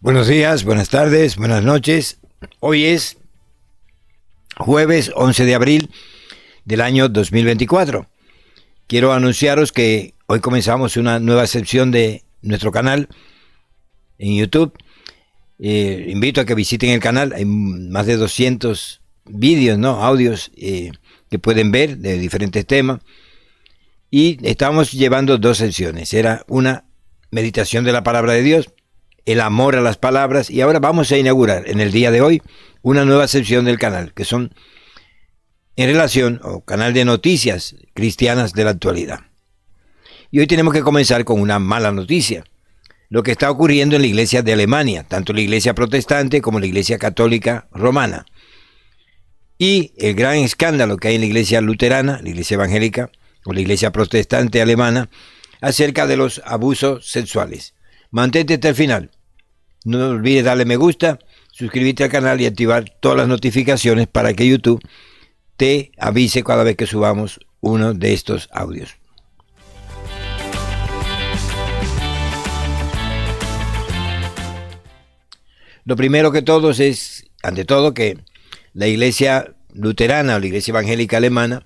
Buenos días, buenas tardes, buenas noches. Hoy es jueves 11 de abril del año 2024. Quiero anunciaros que hoy comenzamos una nueva sección de nuestro canal en YouTube. Invito a que visiten el canal. Hay más de 200 vídeos, audios que pueden ver de diferentes temas. Y estamos llevando dos secciones. Era una meditación de la palabra de Dios, el amor a las palabras, y ahora vamos a inaugurar en el día de hoy una nueva sección del canal, que son en relación o canal de noticias cristianas de la actualidad. Y hoy tenemos que comenzar con una mala noticia, lo que está ocurriendo en la iglesia de Alemania, tanto la iglesia protestante como la iglesia católica romana, y el gran escándalo que hay en la iglesia luterana, la iglesia evangélica o la iglesia protestante alemana, acerca de los abusos sexuales. Mantente hasta el final. No olvides darle me gusta, suscribirte al canal y activar todas las notificaciones para que YouTube te avise cada vez que subamos uno de estos audios. Lo primero que todos es, ante todo, que la iglesia luterana o la iglesia evangélica alemana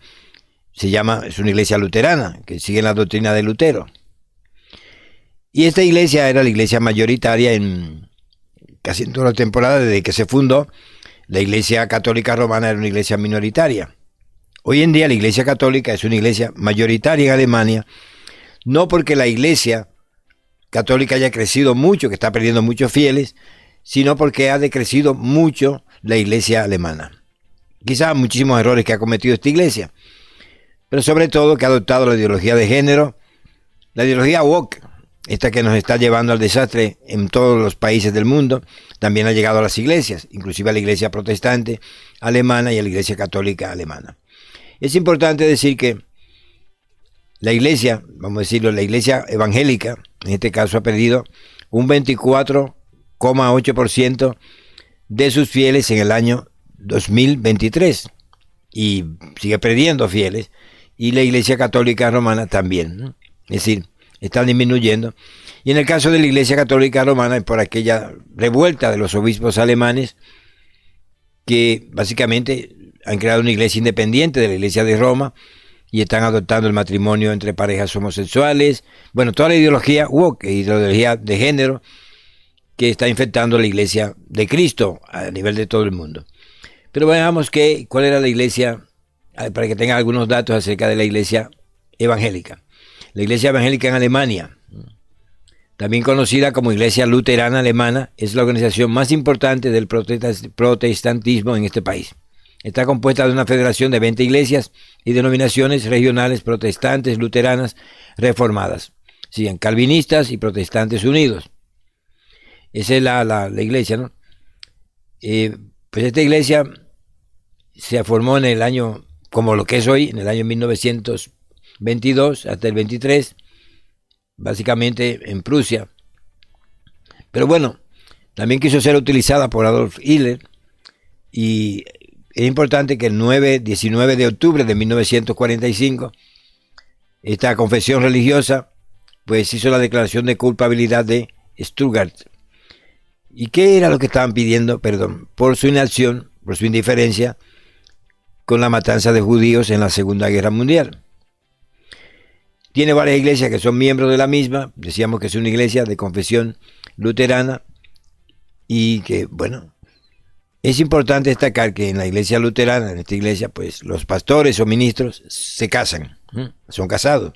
es una iglesia luterana, que sigue la doctrina de Lutero. Y esta iglesia era la iglesia mayoritaria en casi en toda la temporada desde que se fundó. La iglesia católica romana era una iglesia minoritaria. Hoy en día la iglesia católica es una iglesia mayoritaria en Alemania, no porque la iglesia católica haya crecido mucho, que está perdiendo muchos fieles, sino porque ha decrecido mucho la iglesia alemana. Quizás muchísimos errores que ha cometido esta iglesia, pero sobre todo que ha adoptado la ideología de género, la ideología woke, esta que nos está llevando al desastre en todos los países del mundo. También ha llegado a las iglesias, inclusive a la iglesia protestante alemana y a la iglesia católica alemana. Es importante decir que la iglesia, vamos a decirlo, la iglesia evangélica, en este caso ha perdido un 24,8% de sus fieles en el año 2023 y sigue perdiendo fieles, y la iglesia católica romana también, ¿no? Es decir, están disminuyendo. Y en el caso de la iglesia católica romana, por aquella revuelta de los obispos alemanes que básicamente han creado una iglesia independiente de la iglesia de Roma y están adoptando el matrimonio entre parejas homosexuales. Bueno, toda la ideología woke, ideología de género que está infectando la iglesia de Cristo a nivel de todo el mundo. Pero veamos cuál era la iglesia, para que tengan algunos datos acerca de la iglesia evangélica. La iglesia evangélica en Alemania, también conocida como Iglesia Luterana Alemana, es la organización más importante del protestantismo en este país. Está compuesta de una federación de 20 iglesias y denominaciones regionales protestantes, luteranas, reformadas. Siguen calvinistas y protestantes unidos. Esa es la iglesia, ¿no? Pues esta iglesia se formó en el año, como lo que es hoy, en el año 1922 hasta el 23, básicamente en Prusia. Pero bueno, también quiso ser utilizada por Adolf Hitler, y es importante que el 19 de octubre de 1945, esta confesión religiosa pues hizo la declaración de culpabilidad de Stuttgart. ¿Y qué era lo que estaban pidiendo? Perdón, por su inacción, por su indiferencia con la matanza de judíos en la Segunda Guerra Mundial. Tiene varias iglesias que son miembros de la misma. Decíamos que es una iglesia de confesión luterana y que, bueno, es importante destacar que en la iglesia luterana, en esta iglesia, pues los pastores o ministros se casan, son casados.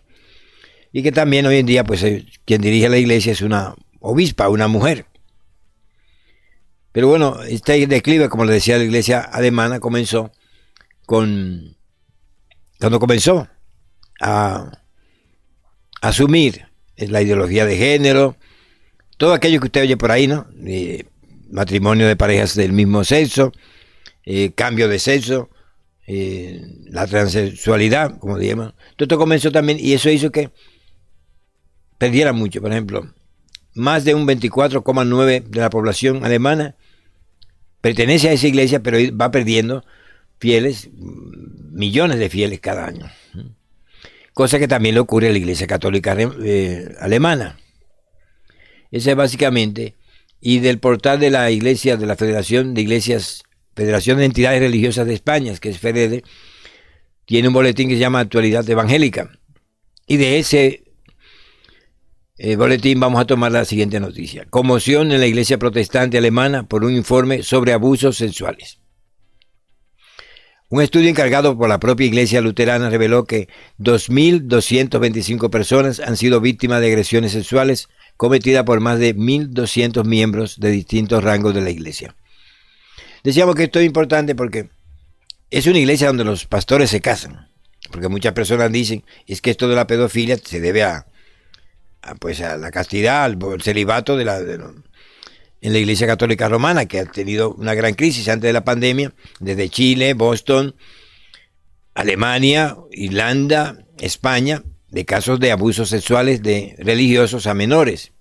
Y que también hoy en día, pues quien dirige la iglesia es una obispa, una mujer. Pero bueno, este declive, como les decía, la iglesia alemana comenzó cuando comenzó a asumir la ideología de género, todo aquello que usted oye por ahí, ¿no? Matrimonio de parejas del mismo sexo, cambio de sexo, la transexualidad, como se llama. Todo esto comenzó también, y eso hizo que perdiera mucho. Por ejemplo, más de un 24,9% de la población alemana pertenece a esa iglesia, pero va perdiendo fieles, millones de fieles cada año. Cosa que también le ocurre a la iglesia católica alemana. Esa es básicamente y del portal de la Iglesia, de la Federación de Iglesias, Federación de Entidades Religiosas de España, que es FEDELE, tiene un boletín que se llama Actualidad Evangélica. Y de ese boletín vamos a tomar la siguiente noticia. Conmoción en la Iglesia Protestante Alemana por un informe sobre abusos sexuales. Un estudio encargado por la propia Iglesia Luterana reveló que 2.225 personas han sido víctimas de agresiones sexuales cometidas por más de 1.200 miembros de distintos rangos de la Iglesia. Decíamos que esto es importante porque es una iglesia donde los pastores se casan, porque muchas personas dicen es que esto de la pedofilia se debe a la castidad, al celibato en la Iglesia Católica Romana, que ha tenido una gran crisis antes de la pandemia, desde Chile, Boston, Alemania, Irlanda, España, de casos de abusos sexuales de religiosos a menores,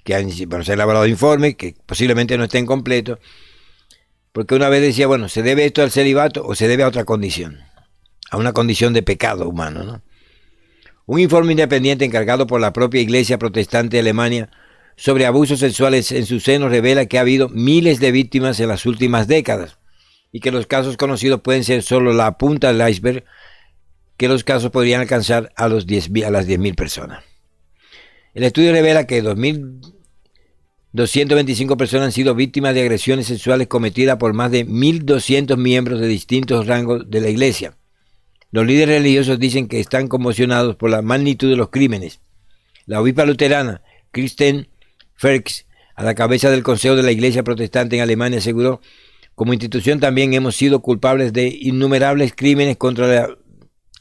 que se han elaborado informes que posiblemente no estén completos, porque una vez decía, bueno, ¿se debe esto al celibato o se debe a otra condición? A una condición de pecado humano, ¿no? Un informe independiente encargado por la propia Iglesia Protestante de Alemania sobre abusos sexuales en su seno revela que ha habido miles de víctimas en las últimas décadas y que los casos conocidos pueden ser solo la punta del iceberg, que los casos podrían alcanzar a las 10.000 personas. El estudio revela que 2.225 personas han sido víctimas de agresiones sexuales cometidas por más de 1.200 miembros de distintos rangos de la Iglesia. Los líderes religiosos dicen que están conmocionados por la magnitud de los crímenes. La obispa luterana, Kristen Ferks, a la cabeza del Consejo de la Iglesia Protestante en Alemania, aseguró: como institución también hemos sido culpables de innumerables crímenes contra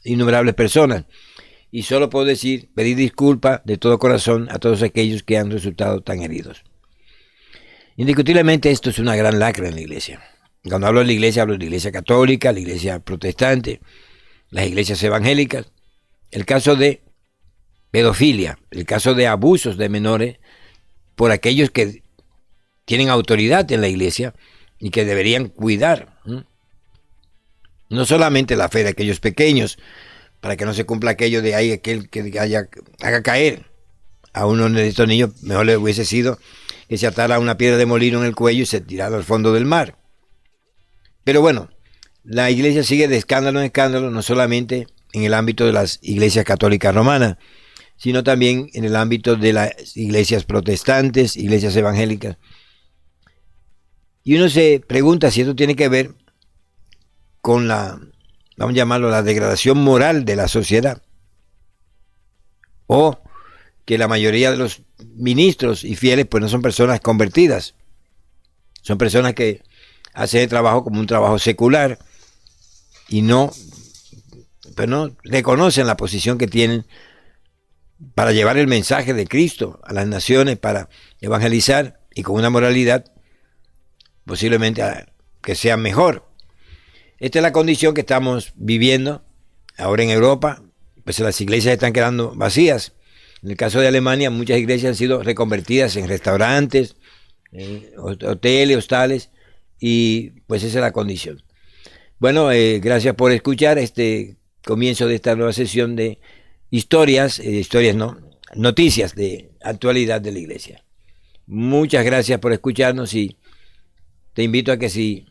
innumerables personas. Y solo puedo pedir disculpas de todo corazón a todos aquellos que han resultado tan heridos. Indiscutiblemente esto es una gran lacra en la iglesia. Cuando hablo de la iglesia católica, la iglesia protestante, las iglesias evangélicas, el caso de pedofilia, el caso de abusos de menores por aquellos que tienen autoridad en la iglesia y que deberían cuidar, no solamente la fe de aquellos pequeños, para que no se cumpla aquello de ahí, aquel que haga caer a uno de estos niños, mejor le hubiese sido que se atara una piedra de molino en el cuello y se tirara al fondo del mar. Pero bueno, la iglesia sigue de escándalo en escándalo, no solamente en el ámbito de las iglesias católicas romanas, sino también en el ámbito de las iglesias protestantes, iglesias evangélicas. Y uno se pregunta si esto tiene que ver con vamos a llamarlo, la degradación moral de la sociedad, o que la mayoría de los ministros y fieles pues no son personas convertidas, son personas que hacen el trabajo como un trabajo secular y no reconocen la posición que tienen para llevar el mensaje de Cristo a las naciones, para evangelizar, y con una moralidad posiblemente que sea mejor. Esta es la condición que estamos viviendo ahora en Europa, pues las iglesias están quedando vacías. En el caso de Alemania, muchas iglesias han sido reconvertidas en restaurantes, hoteles, hostales, y pues esa es la condición. Bueno, gracias por escuchar este comienzo de esta nueva sesión de noticias de actualidad de la iglesia. Muchas gracias por escucharnos y te invito a que si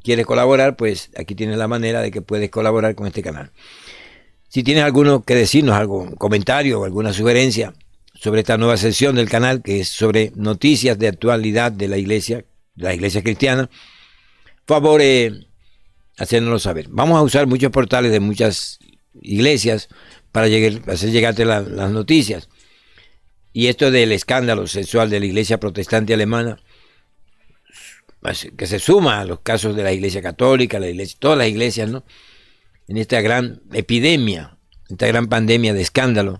quieres colaborar, pues aquí tienes la manera de que puedes colaborar con este canal. Si tienes alguno que decirnos, algún comentario o alguna sugerencia sobre esta nueva sesión del canal, que es sobre noticias de actualidad de la iglesia cristiana, favor hacérnoslo saber. Vamos a usar muchos portales de muchas iglesias para hacer llegarte las noticias. Y esto del escándalo sexual de la iglesia protestante alemana, que se suma a los casos de la iglesia católica, todas las iglesias, ¿no? En esta gran epidemia, esta gran pandemia de escándalo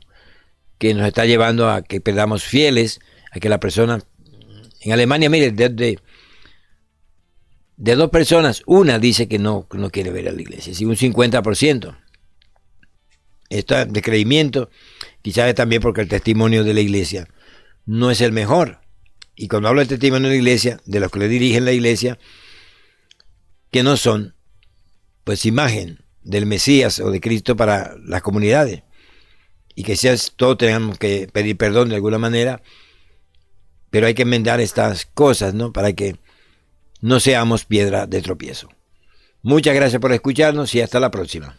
que nos está llevando a que perdamos fieles, a que la persona, en Alemania, mire, de 2 personas, una dice que no quiere ver a la iglesia, es un 50%. Este descreimiento quizás es también porque el testimonio de la iglesia no es el mejor. Y cuando hablo del testimonio de la iglesia, de los que le dirigen la iglesia, que no son pues imagen del Mesías o de Cristo para las comunidades, y que todos tenemos que pedir perdón de alguna manera, Pero hay que enmendar estas cosas, ¿no? Para que no seamos piedra de tropiezo. Muchas gracias por escucharnos y hasta la próxima.